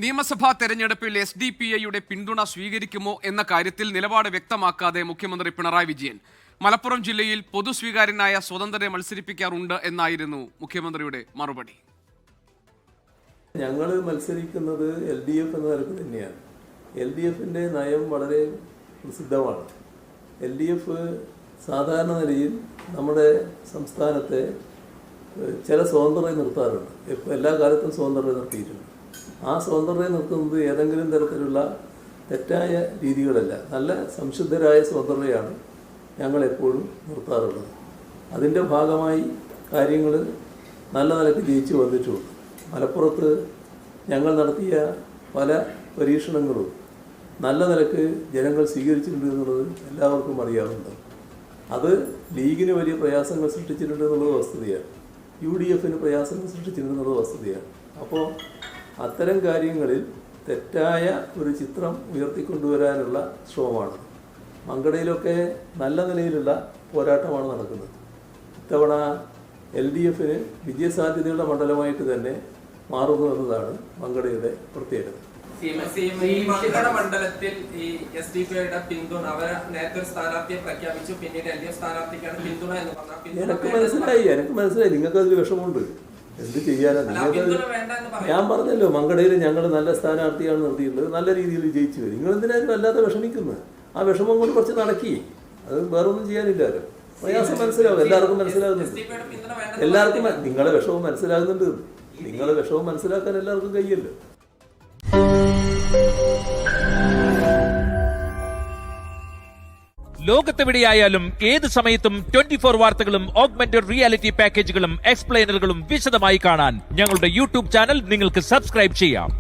നിയമസഭാ തെരഞ്ഞെടുപ്പിൽ SDPIയുടെ പിന്തുണ സ്വീകരിക്കുമോ എന്ന കാര്യത്തിൽ നിലപാട് വ്യക്തമാക്കാതെ മുഖ്യമന്ത്രി പിണറായി വിജയൻ. മലപ്പുറം ജില്ലയിൽ പൊതുസ്വീകാര്യനായ സ്വതന്ത്രരെ മത്സരിപ്പിക്കാറുണ്ട് എന്നായിരുന്നു മുഖ്യമന്ത്രിയുടെ മറുപടി. ഞങ്ങൾ മത്സരിക്കുന്നത് LDF എന്ന തരത്തിൽ തന്നെയാണ്. LDFിൻ്റെ നയം വളരെ പ്രസിദ്ധമാണ്. LDF സാധാരണ നിലയിൽ നമ്മുടെ സംസ്ഥാനത്തെ ചില സ്വതന്ത്രരെ നിർത്താറുണ്ട്. എല്ലാ കാലത്തും സ്വതന്ത്രരെ നിർത്തിയിട്ടുണ്ട്. ആ സ്വതന്ത്രരെ നിർത്തുന്നത് ഏതെങ്കിലും തരത്തിലുള്ള തെറ്റായ രീതികളല്ല, നല്ല സംശുദ്ധരായ സ്വതന്ത്രരെയാണ് ഞങ്ങളെപ്പോഴും നിർത്താറുള്ളത്. അതിൻ്റെ ഭാഗമായി കാര്യങ്ങൾ നല്ല നിലയ്ക്ക് ജയിച്ചു വന്നിട്ടുമുണ്ട്. മലപ്പുറത്ത് ഞങ്ങൾ നടത്തിയ പല പരീക്ഷണങ്ങളും നല്ല നിലക്ക് ജനങ്ങൾ സ്വീകരിച്ചിട്ടുണ്ട് എന്നുള്ളത് എല്ലാവർക്കും അറിയാവുന്നത്. അത് ലീഗിന് വലിയ പ്രയാസങ്ങൾ സൃഷ്ടിച്ചിട്ടുണ്ട് എന്നുള്ളത് വസ്തുതയാണ്. UDFന് പ്രയാസങ്ങൾ സൃഷ്ടിച്ചിട്ടുണ്ടെന്നുള്ളത് വസ്തുതയാണ്. അപ്പോൾ അത്തരം കാര്യങ്ങളിൽ തെറ്റായ ഒരു ചിത്രം ഉയർത്തിക്കൊണ്ടുവരാനുള്ള ശ്രമമാണ്. മങ്കടയിലൊക്കെ നല്ല നിലയിലുള്ള പോരാട്ടമാണ് നടക്കുന്നത്. ഇത്തവണ LDFന് വിജയസാധ്യതയുടെ മണ്ഡലമായിട്ട് തന്നെ മാറുന്നു എന്നതാണ് മങ്കടയുടെ പ്രത്യേകത. മണ്ഡലത്തിൽ ഈ SDPIയുടെ പിന്തുണ അവർ നേരത്തെ ഒരു സ്ഥാനാർത്ഥിയെ പ്രഖ്യാപിച്ചു, പിന്നീട് LDF സ്ഥാനാർത്ഥിക്കാണ് പിന്തുണ എന്ന് പറഞ്ഞാൽ എനിക്ക് മനസ്സിലായി. നിങ്ങൾക്ക് അതിൽ വിഷമമുണ്ട്. എന്ത് ചെയ്യാനാണ്? ഞാൻ പറഞ്ഞല്ലോ, മങ്കടയിൽ ഞങ്ങൾ നല്ല സ്ഥാനാർത്ഥിയാണ് നിർത്തിയിട്ടുള്ളത്, നല്ല രീതിയിൽ ജയിച്ചു വരും. നിങ്ങൾ എന്തിനാലും വല്ലാതെ വിഷമിക്കുന്നത്? ആ വിഷമം കൊണ്ട് കുറച്ച് നടക്കി, അത് വേറൊന്നും ചെയ്യാനില്ലല്ലോ. പ്രയാസം മനസ്സിലാവും, എല്ലാവർക്കും മനസ്സിലാകുന്നുണ്ട്. എല്ലാവർക്കും നിങ്ങളെ വിഷമം മനസ്സിലാകുന്നുണ്ട്. നിങ്ങളെ വിഷമം മനസ്സിലാക്കാൻ എല്ലാവർക്കും കഴിയല്ലോ. ലോകത്തെവിടെയായാലും ഏത് സമയത്തും 24 വാർത്തകളും ഓഗ്മെന്റഡ് റിയാലിറ്റി പാക്കേജുകളും എക്സ്പ്ലെയിനറുകളും വിശദമായി കാണാൻ ഞങ്ങളുടെ YouTube ചാനൽ നിങ്ങൾക്ക് സബ്സ്ക്രൈബ് ചെയ്യാം.